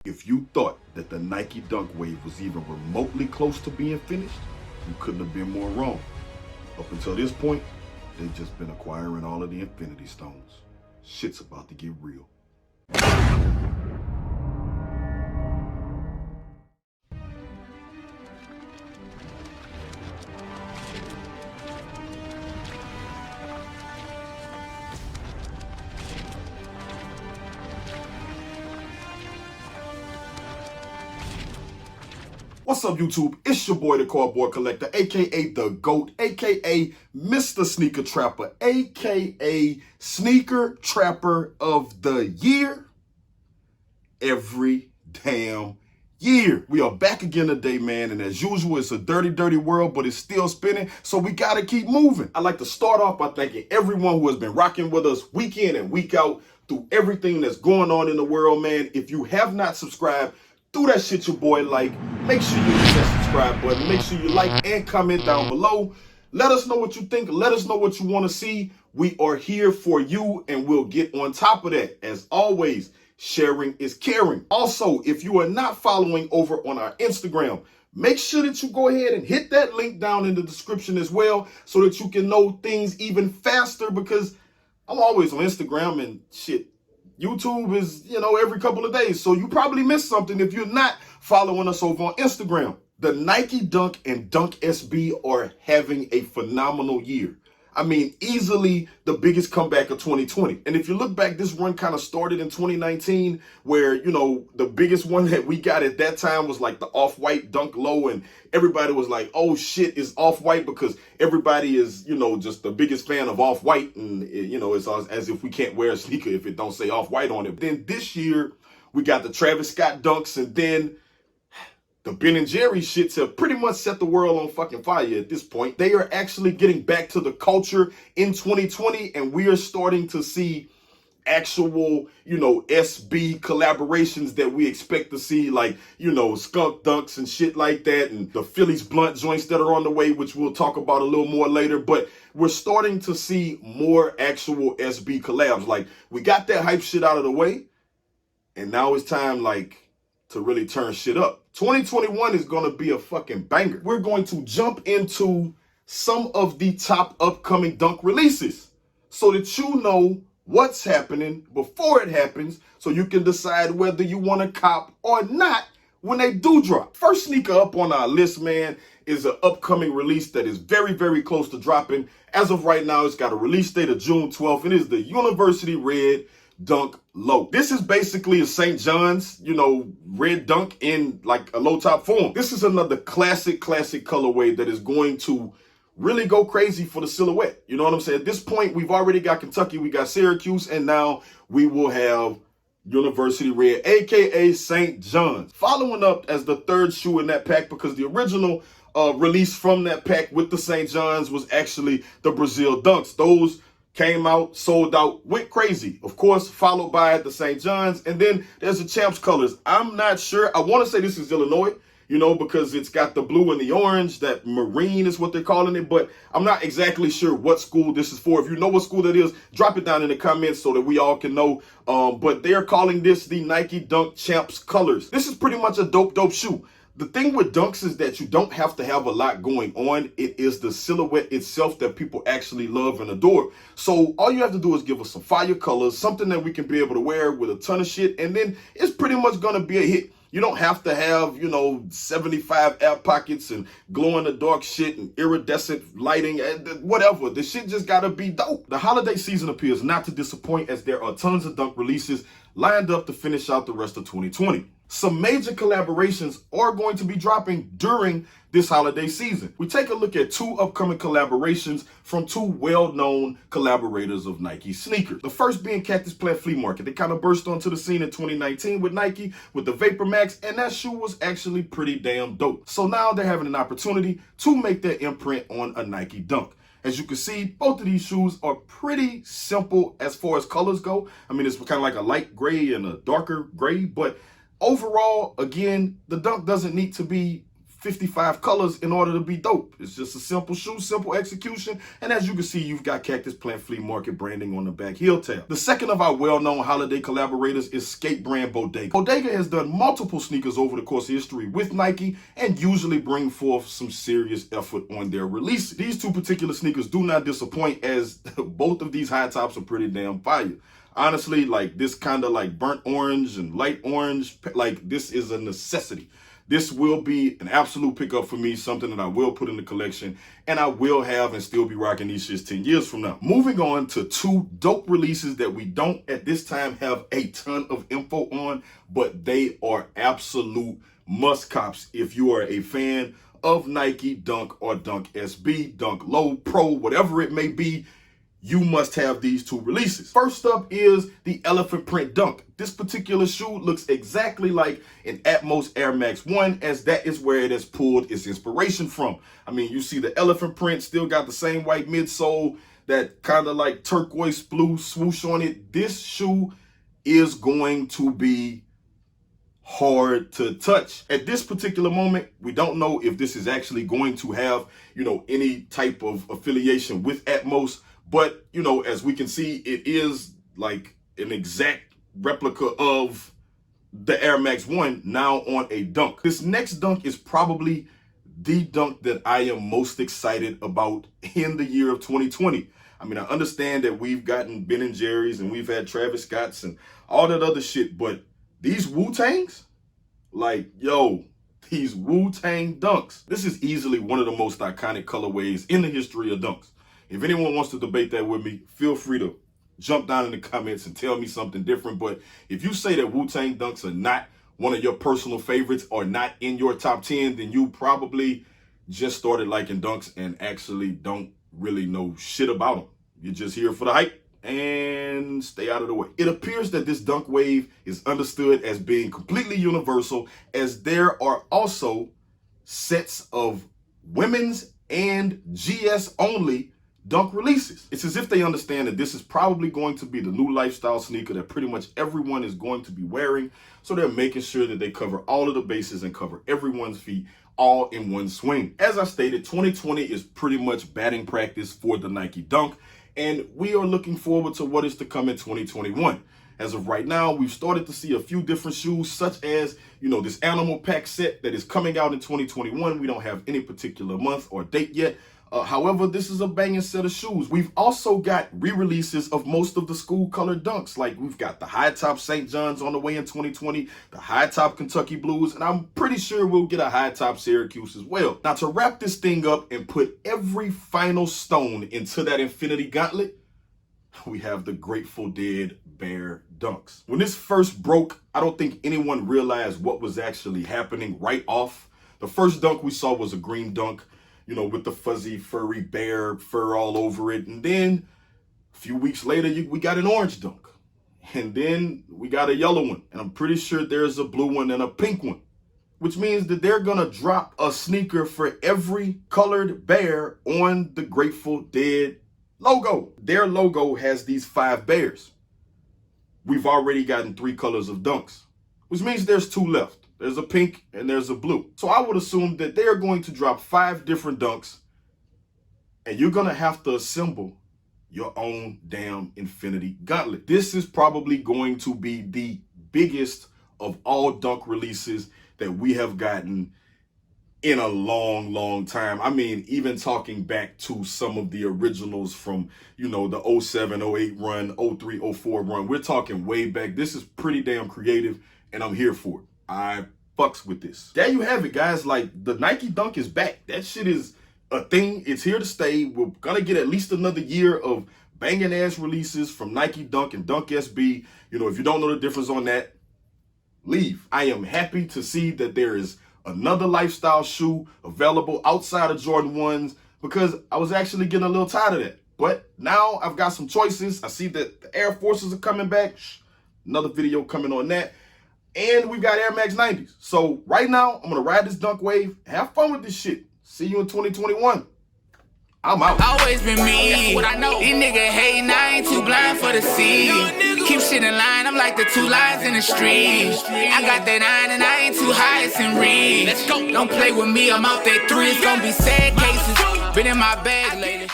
If you thought that the Nike Dunk wave was even remotely close to being finished, you couldn't have been more wrong. Up until this point, they've just been acquiring all of the Infinity Stones. Shit's about to get real. What's up, YouTube? It's your boy, the Cardboard Collector, aka the GOAT, aka Mr. Sneaker Trapper, aka Sneaker Trapper of the Year. Every damn year. We are back again today, man, and as usual, it's a dirty, dirty world, but it's still spinning, so we gotta keep moving. I'd like to start off by thanking everyone who has been rocking with us week in and week out through everything that's going on in the world, man. If you have not subscribed, do that shit, your boy. Like, make sure you hit that subscribe button. Make sure you like and comment down below. Let us know what you think. Let us know what you want to see. We are here for you, and we'll get on top of that. As always, sharing is caring. Also, if you are not following over on our Instagram, make sure that you go ahead and hit that link down in the description as well, so that you can know things even faster, because I'm always on Instagram and shit. YouTube is, every couple of days. So you probably missed something if you're not following us over on Instagram. The Nike Dunk and Dunk SB are having a phenomenal year. I mean, easily the biggest comeback of 2020. And if you look back, this run kind of started in 2019, where, the biggest one that we got at that time was like the off-white Dunk Low. And everybody was like, oh shit, it's off-white, because everybody is, just the biggest fan of off-white. And, it's as if we can't wear a sneaker if it don't say off-white on it. Then this year, we got the Travis Scott Dunks, and then the Ben and Jerry shits have pretty much set the world on fucking fire at this point. They are actually getting back to the culture in 2020, and we are starting to see actual, SB collaborations that we expect to see, like, skunk dunks and shit like that, and the Phillies blunt joints that are on the way, which we'll talk about a little more later. But we're starting to see more actual SB collabs. Like, we got that hype shit out of the way, and now it's time, to really turn shit up. 2021 is going to be a fucking banger. We're going to jump into some of the top upcoming dunk releases so that you know what's happening before it happens, so you can decide whether you want to cop or not when they do drop. First sneaker up on our list, man, is an upcoming release that is very, very close to dropping. As of right now, it's got a release date of June 12th. It is the University Red Dunk Low. This is basically a St. John's, red dunk in like a low top form. This is another classic colorway that is going to really go crazy for the silhouette. You know what I'm saying? At this point, we've already got Kentucky, we got Syracuse, and now we will have University Red, aka St. John's. Following up as the third shoe in that pack, because the original release from that pack with the St. John's was actually the Brazil Dunks. Those came out, sold out, went crazy. Of course, followed by the St. John's. And then there's the Champs colors. I'm not sure. I want to say this is Illinois, because it's got the blue and the orange. That marine is what they're calling it. But I'm not exactly sure what school this is for. If you know what school that is, drop it down in the comments so that we all can know. But they're calling this the Nike Dunk Champs colors. This is pretty much a dope shoe. The thing with dunks is that you don't have to have a lot going on. It is the silhouette itself that people actually love and adore. So all you have to do is give us some fire colors, something that we can be able to wear with a ton of shit, and then it's pretty much going to be a hit. You don't have to have, 75 air pockets and glow-in-the-dark shit and iridescent lighting, whatever. The shit just got to be dope. The holiday season appears not to disappoint, as there are tons of dunk releases lined up to finish out the rest of 2020. Some major collaborations are going to be dropping during this holiday season. We take a look at two upcoming collaborations from two well-known collaborators of Nike sneakers. The first being Cactus Plant Flea Market. They kind of burst onto the scene in 2019 with Nike with the Vapor Max, and that shoe was actually pretty damn dope. So now they're having an opportunity to make their imprint on a Nike Dunk. As you can see, both of these shoes are pretty simple as far as colors go. I mean, it's kind of like a light gray and a darker gray, but overall, again, the Dunk doesn't need to be 55 colors in order to be dope. It's just a simple shoe, simple execution. And as you can see, you've got Cactus Plant Flea Market branding on the back heel tab. The second of our well-known holiday collaborators is skate brand Bodega. Bodega has done multiple sneakers over the course of history with Nike and usually bring forth some serious effort on their releases. These two particular sneakers do not disappoint, as both of these high tops are pretty damn fire. Honestly, like this kind of like burnt orange and light orange, like this is a necessity. This will be an absolute pickup for me, something that I will put in the collection, and I will have and still be rocking these shits 10 years from now. Moving on to two dope releases that we don't at this time have a ton of info on, but they are absolute must cops if you are a fan of Nike Dunk or Dunk SB, Dunk Low, Pro, whatever it may be. You must have these two releases. First up is the elephant print Dunk. This particular shoe looks exactly like an Atmos Air Max 1, as that is where it has pulled its inspiration from. I mean, you see the elephant print, still got the same white midsole, that kind of like turquoise blue swoosh on it. This shoe is going to be hard to touch. At this particular moment, we don't know if this is actually going to have, any type of affiliation with Atmos. But, as we can see, it is like an exact replica of the Air Max 1 now on a Dunk. This next Dunk is probably the Dunk that I am most excited about in the year of 2020. I mean, I understand that we've gotten Ben & Jerry's and we've had Travis Scott's and all that other shit, but these Wu-Tangs, these Wu-Tang Dunks, this is easily one of the most iconic colorways in the history of Dunks. If anyone wants to debate that with me, feel free to jump down in the comments and tell me something different. But if you say that Wu-Tang Dunks are not one of your personal favorites or not in your top 10, then you probably just started liking Dunks and actually don't really know shit about them. You're just here for the hype and stay out of the way. It appears that this Dunk wave is understood as being completely universal, as there are also sets of women's and GS only Dunk releases. It's as if they understand that this is probably going to be the new lifestyle sneaker that pretty much everyone is going to be wearing. So they're making sure that they cover all of the bases and cover everyone's feet all in one swing. As I stated, 2020 is pretty much batting practice for the Nike Dunk, and we are looking forward to what is to come in 2021. As of right now, we've started to see a few different shoes, such as, this animal pack set that is coming out in 2021. We don't have any particular month or date yet. However, this is a banging set of shoes. We've also got re-releases of most of the school colored Dunks. Like we've got the high top St. John's on the way in 2020, the high top Kentucky Blues, and I'm pretty sure we'll get a high top Syracuse as well. Now, to wrap this thing up and put every final stone into that infinity gauntlet, we have the Grateful Dead Bear Dunks. When this first broke, I don't think anyone realized what was actually happening right off. The first Dunk we saw was a green Dunk, with the fuzzy, furry bear fur all over it. And then a few weeks later, we got an orange Dunk. And then we got a yellow one. And I'm pretty sure there's a blue one and a pink one, which means that they're going to drop a sneaker for every colored bear on the Grateful Dead logo. Their logo has these 5 bears. We've already gotten 3 colors of Dunks, which means there's 2 left. There's a pink and there's a blue. So I would assume that they are going to drop 5 different Dunks, and you're going to have to assemble your own damn infinity gauntlet. This is probably going to be the biggest of all Dunk releases that we have gotten in a long, long time. I mean, even talking back to some of the originals from, the 07, 08 run, 03, 04 run. We're talking way back. This is pretty damn creative, and I'm here for it. I fucks with this. There you have it, guys. Like, the Nike Dunk is back. That shit is a thing. It's here to stay. We're gonna get at least another year of banging ass releases from Nike Dunk and Dunk SB. If you don't know the difference on that, leave. I am happy to see that there is another lifestyle shoe available outside of Jordan 1s, because I was actually getting a little tired of that. But now I've got some choices. I see that the Air Forces are coming back. Another video coming on that. And we've got Air Max 90s. So right now, I'm going to ride this Dunk wave. Have fun with this shit. See you in 2021. I'm out. Always been me. That's what I know. These niggas hating, I ain't too blind for the sea. Keep shit in line, I'm like the two lines in the street. I got that 9 and I ain't too high, it's in reach. Let's go. Don't play with me, I'm out that 3. It's gonna be sad cases. Been in my bag lately.